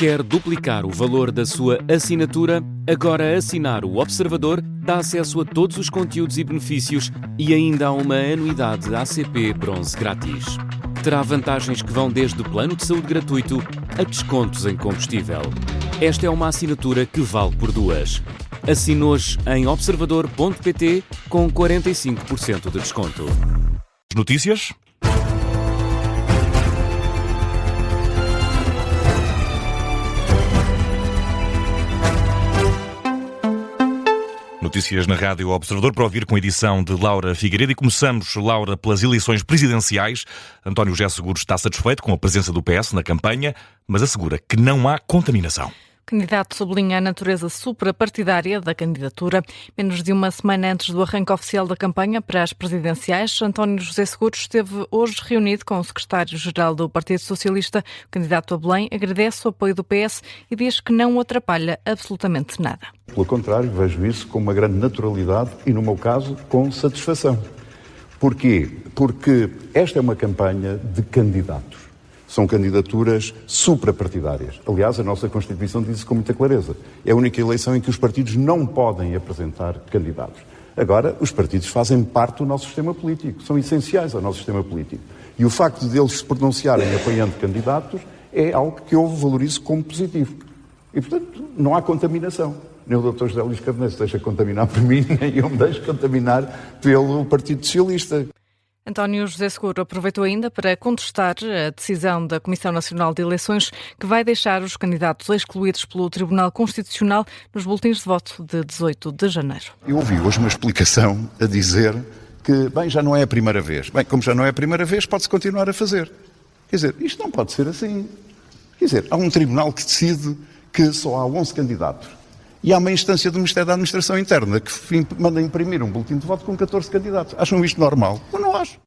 Quer duplicar o valor da sua assinatura? Agora assinar o Observador dá acesso a todos os conteúdos e benefícios e ainda há uma anuidade ACP Bronze grátis. Terá vantagens que vão desde plano de saúde gratuito a descontos em combustível. Esta é uma assinatura que vale por duas. Assine hoje em observador.pt com 45% de desconto. Notícias? Notícias na Rádio Observador para ouvir com a edição de Laura Figueiredo. E começamos, Laura, pelas eleições presidenciais. António José Seguro está satisfeito com a presença do PS na campanha, mas assegura que não há contaminação. O candidato sublinha a natureza suprapartidária da candidatura. Menos de uma semana antes do arranque oficial da campanha para as presidenciais, António José Seguro esteve hoje reunido com o secretário-geral do Partido Socialista. O candidato a Belém agradece o apoio do PS e diz que não o atrapalha absolutamente nada. Pelo contrário, vejo isso com uma grande naturalidade e, no meu caso, com satisfação. Porquê? Porque esta é uma campanha de candidatos. São candidaturas suprapartidárias. Aliás, a nossa Constituição diz isso com muita clareza. É a única eleição em que os partidos não podem apresentar candidatos. Agora, os partidos fazem parte do nosso sistema político, são essenciais ao nosso sistema político. E o facto de eles se pronunciarem apoiando candidatos é algo que eu valorizo como positivo. E, portanto, não há contaminação. Nem o Dr. José Luís Carneiro se deixa contaminar por mim, nem eu me deixo contaminar pelo Partido Socialista. António José Seguro aproveitou ainda para contestar a decisão da Comissão Nacional de Eleições que vai deixar os candidatos excluídos pelo Tribunal Constitucional nos boletins de voto de 18 de janeiro. Eu ouvi hoje uma explicação a dizer que, bem, já não é a primeira vez. Bem, como já não é a primeira vez, pode-se continuar a fazer. Quer dizer, isto não pode ser assim. Quer dizer, há um tribunal que decide que só há 11 candidatos. E há uma instância do Ministério da Administração Interna que manda imprimir um boletim de voto com 14 candidatos. Acham isto normal? Eu não acho.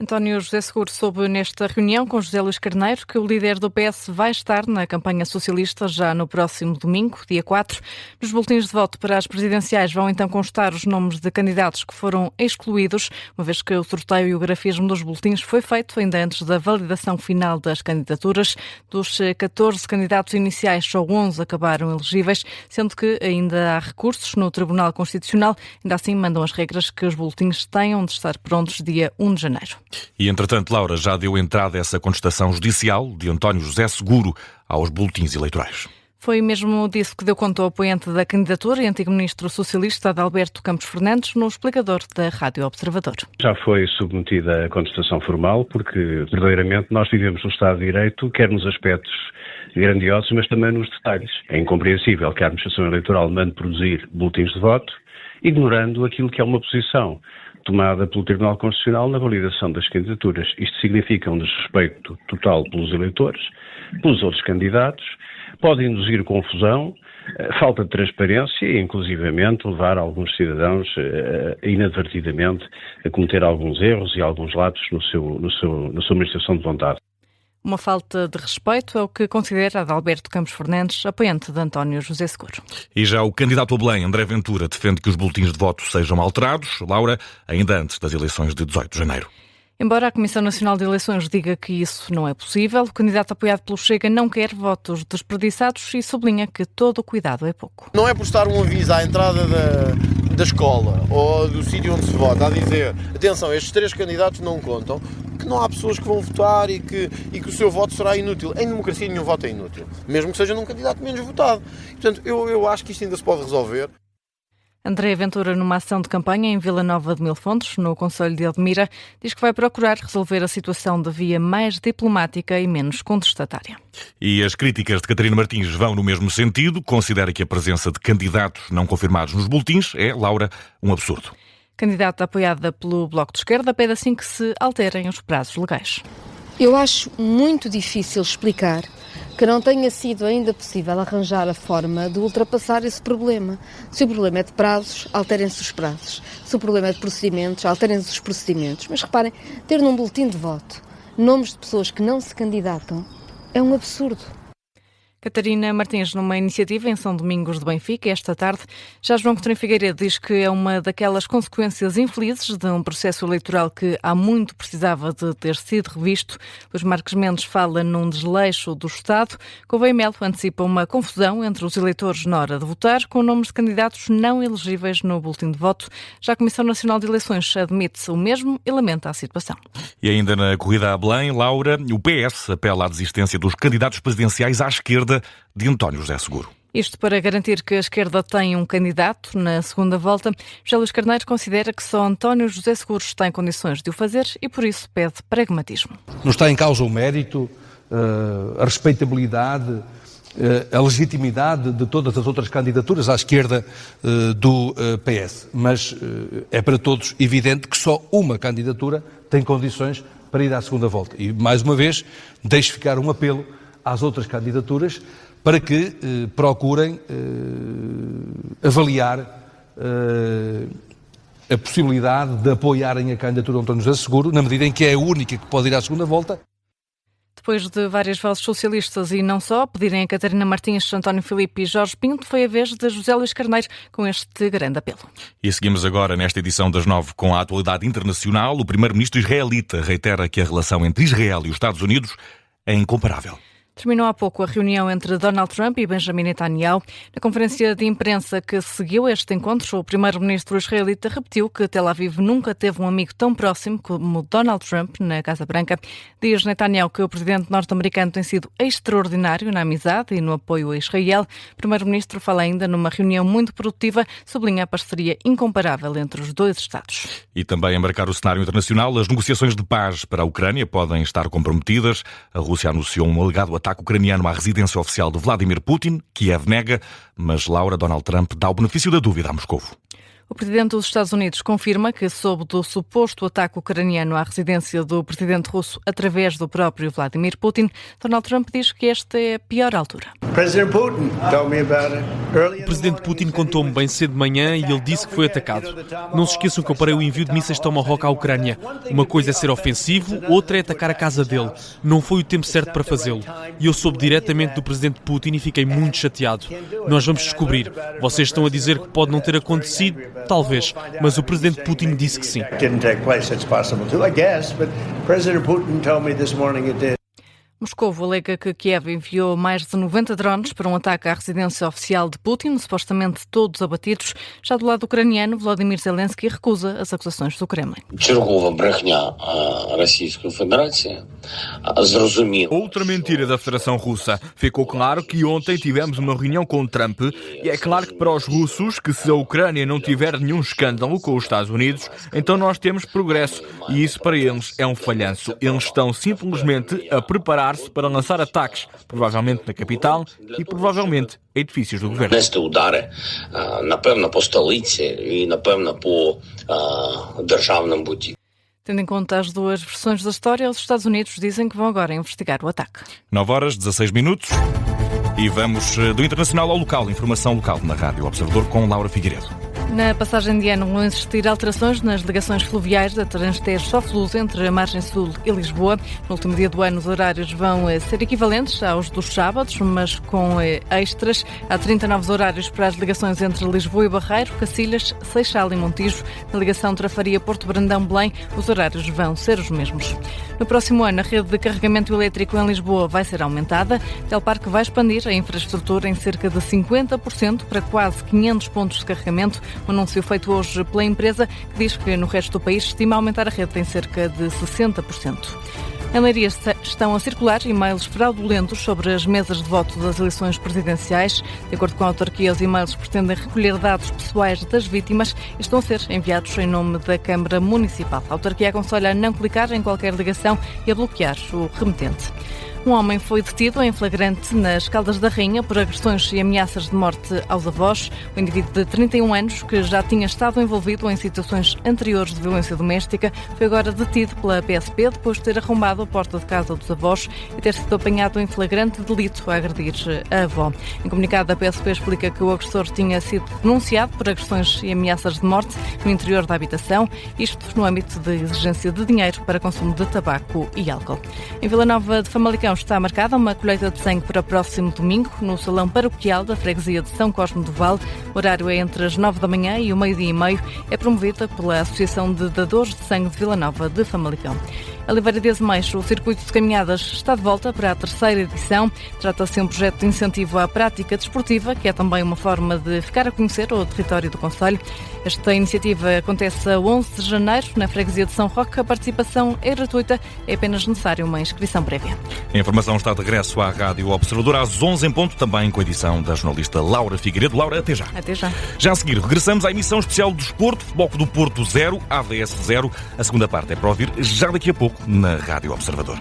António José Seguro soube nesta reunião com José Luís Carneiro que o líder do PS vai estar na campanha socialista já no próximo domingo, dia 4. Nos boletins de voto para as presidenciais vão então constar os nomes de candidatos que foram excluídos, uma vez que o sorteio e o grafismo dos boletins foi feito ainda antes da validação final das candidaturas. Dos 14 candidatos iniciais, só 11 acabaram elegíveis, sendo que ainda há recursos no Tribunal Constitucional. Ainda assim, mandam as regras que os boletins tenham de estar prontos dia 1 de janeiro. E, entretanto, Laura, já deu entrada a essa contestação judicial de António José Seguro aos boletins eleitorais. Foi mesmo disso que deu conta o apoiante da candidatura e antigo ministro socialista Adalberto Campos Fernandes no explicador da Rádio Observador. Já foi submetida a contestação formal porque, verdadeiramente, nós vivemos no Estado de Direito, quer nos aspectos grandiosos, mas também nos detalhes. É incompreensível que a administração eleitoral mande produzir boletins de voto, ignorando aquilo que é uma posição tomada pelo Tribunal Constitucional na validação das candidaturas. Isto significa um desrespeito total pelos eleitores, pelos outros candidatos, pode induzir confusão, falta de transparência e, inclusivamente, levar alguns cidadãos inadvertidamente a cometer alguns erros e alguns lapsos na sua manifestação de vontade. Uma falta de respeito é o que considera Adalberto Campos Fernandes, apoiante de António José Seguro. E já o candidato a Belém, André Ventura, defende que os boletins de voto sejam alterados, Laura, ainda antes das eleições de 18 de janeiro. Embora a Comissão Nacional de Eleições diga que isso não é possível, o candidato apoiado pelo Chega não quer votos desperdiçados e sublinha que todo o cuidado é pouco. Não é por estar um aviso à entrada da escola ou do sítio onde se vota a dizer atenção, estes 3 candidatos não contam, que não há pessoas que vão votar e que o seu voto será inútil. Em democracia nenhum voto é inútil, mesmo que seja num candidato menos votado. Portanto, eu acho que isto ainda se pode resolver. André Ventura, numa ação de campanha em Vila Nova de Mil Fontes, no concelho de Odmira, diz que vai procurar resolver a situação de via mais diplomática e menos contestatária. E as críticas de Catarina Martins vão no mesmo sentido. Considera que a presença de candidatos não confirmados nos boletins é, Laura, um absurdo. Candidata apoiada pelo Bloco de Esquerda pede assim que se alterem os prazos legais. Eu acho muito difícil explicar que não tenha sido ainda possível arranjar a forma de ultrapassar esse problema. Se o problema é de prazos, alterem-se os prazos. Se o problema é de procedimentos, alterem-se os procedimentos. Mas reparem, ter num boletim de voto nomes de pessoas que não se candidatam é um absurdo. Catarina Martins, numa iniciativa em São Domingos de Benfica, esta tarde, já João Coutinho Figueiredo diz que é uma daquelas consequências infelizes de um processo eleitoral que há muito precisava de ter sido revisto. Luís Marques Mendes fala num desleixo do Estado. Gouveia Melo antecipa uma confusão entre os eleitores na hora de votar, com nomes de candidatos não elegíveis no boletim de voto. Já a Comissão Nacional de Eleições admite o mesmo e lamenta a situação. E ainda na corrida a Belém, Laura, o PS apela à desistência dos candidatos presidenciais à esquerda de António José Seguro. Isto para garantir que a esquerda tem um candidato na segunda volta. José Luís Carneiro considera que só António José Seguro está em condições de o fazer e, por isso, pede pragmatismo. Não está em causa o mérito, a respeitabilidade, a legitimidade de todas as outras candidaturas à esquerda do PS. Mas é para todos evidente que só uma candidatura tem condições para ir à segunda volta. E, mais uma vez, deixo ficar um apelo às outras candidaturas para que procurem avaliar a possibilidade de apoiarem a candidatura de António José Seguro, na medida em que é a única que pode ir à segunda volta. Depois de várias vozes socialistas e não só pedirem a Catarina Martins, António Filipe e Jorge Pinto, foi a vez de José Luís Carneiro com este grande apelo. E seguimos agora nesta edição das 9 com a atualidade internacional. O primeiro-ministro israelita reitera que a relação entre Israel e os Estados Unidos é incomparável. Terminou há pouco a reunião entre Donald Trump e Benjamin Netanyahu. Na conferência de imprensa que seguiu este encontro, o primeiro-ministro israelita repetiu que Tel Aviv nunca teve um amigo tão próximo como Donald Trump na Casa Branca. Diz Netanyahu que o presidente norte-americano tem sido extraordinário na amizade e no apoio a Israel. O primeiro-ministro fala ainda numa reunião muito produtiva, sublinha a parceria incomparável entre os dois Estados. E também embarcar o cenário internacional, as negociações de paz para a Ucrânia podem estar comprometidas. A Rússia anunciou um alegado ataque ucraniano à residência oficial de Vladimir Putin. Kiev nega, mas Laura, Donald Trump dá o benefício da dúvida a Moscovo. O presidente dos Estados Unidos confirma que soube do suposto ataque ucraniano à residência do presidente russo através do próprio Vladimir Putin. Donald Trump diz que esta é a pior altura. O presidente Putin contou-me bem cedo de manhã e ele disse que foi atacado. Não se esqueçam que eu parei o envio de mísseis Tomahawk à Ucrânia. Uma coisa é ser ofensivo, outra é atacar a casa dele. Não foi o tempo certo para fazê-lo. E eu soube diretamente do presidente Putin e fiquei muito chateado. Nós vamos descobrir. Vocês estão a dizer que pode não ter acontecido? Talvez, mas o presidente Putin disse que sim. Moscovo alega que Kiev enviou mais de 90 drones para um ataque à residência oficial de Putin, supostamente todos abatidos. Já do lado ucraniano, Volodymyr Zelensky recusa as acusações do Kremlin. Outra mentira da Federação Russa. Ficou claro que ontem tivemos uma reunião com Trump e é claro que para os russos que se a Ucrânia não tiver nenhum escândalo com os Estados Unidos, então nós temos progresso e isso para eles é um falhanço. Eles estão simplesmente a preparar-se para lançar ataques, provavelmente na capital e provavelmente edifícios do governo. Tendo em conta as duas versões da história, os Estados Unidos dizem que vão agora investigar o ataque. 9h16 e vamos do internacional ao local, informação local na Rádio Observador com Laura Figueiredo. Na passagem de ano vão existir alterações nas ligações fluviais da Transtejo-Sofluz entre a margem sul e Lisboa. No último dia do ano os horários vão ser equivalentes aos dos sábados, mas com extras. Há 30 novos horários para as ligações entre Lisboa e Barreiro, Cacilhas, Seixal e Montijo. Na ligação Trafaria-Porto Brandão-Belém, os horários vão ser os mesmos. No próximo ano, a rede de carregamento elétrico em Lisboa vai ser aumentada. Telparque vai expandir a infraestrutura em cerca de 50% para quase 500 pontos de carregamento. Um anúncio feito hoje pela empresa que diz que no resto do país estima aumentar a rede em cerca de 60%. Em Leiria estão a circular e-mails fraudulentos sobre as mesas de voto das eleições presidenciais. De acordo com a autarquia, os e-mails pretendem recolher dados pessoais das vítimas e estão a ser enviados em nome da Câmara Municipal. A autarquia aconselha a não clicar em qualquer ligação e a bloquear o remetente. Um homem foi detido em flagrante nas Caldas da Rainha por agressões e ameaças de morte aos avós. O indivíduo de 31 anos, que já tinha estado envolvido em situações anteriores de violência doméstica, foi agora detido pela PSP depois de ter arrombado a porta de casa dos avós e ter sido apanhado em flagrante delito a agredir a avó. Em comunicado, a PSP explica que o agressor tinha sido denunciado por agressões e ameaças de morte no interior da habitação, isto no âmbito de exigência de dinheiro para consumo de tabaco e álcool. Em Vila Nova de Famalicão, Famalicão está marcada uma colheita de sangue para o próximo domingo no Salão Paroquial da Freguesia de São Cosme do Val. O horário é entre as 9 da manhã e o meio-dia e meio. É promovida pela Associação de Dadores de Sangue de Vila Nova de Famalicão. Em Oliveira de Azeméis, o circuito de caminhadas está de volta para a 3ª edição. Trata-se de um projeto de incentivo à prática desportiva, que é também uma forma de ficar a conhecer o território do concelho. Esta iniciativa acontece a 11 de janeiro, na freguesia de São Roque. A participação é gratuita, é apenas necessária uma inscrição prévia. A informação está de regresso à Rádio Observador às 11 em ponto, também com a edição da jornalista Laura Figueiredo. Laura, até já. Até já. Já a seguir, regressamos à emissão especial do Desporto, Futebol Clube do Porto 0, AVS 0. A segunda parte é para ouvir já daqui a pouco na Rádio Observador.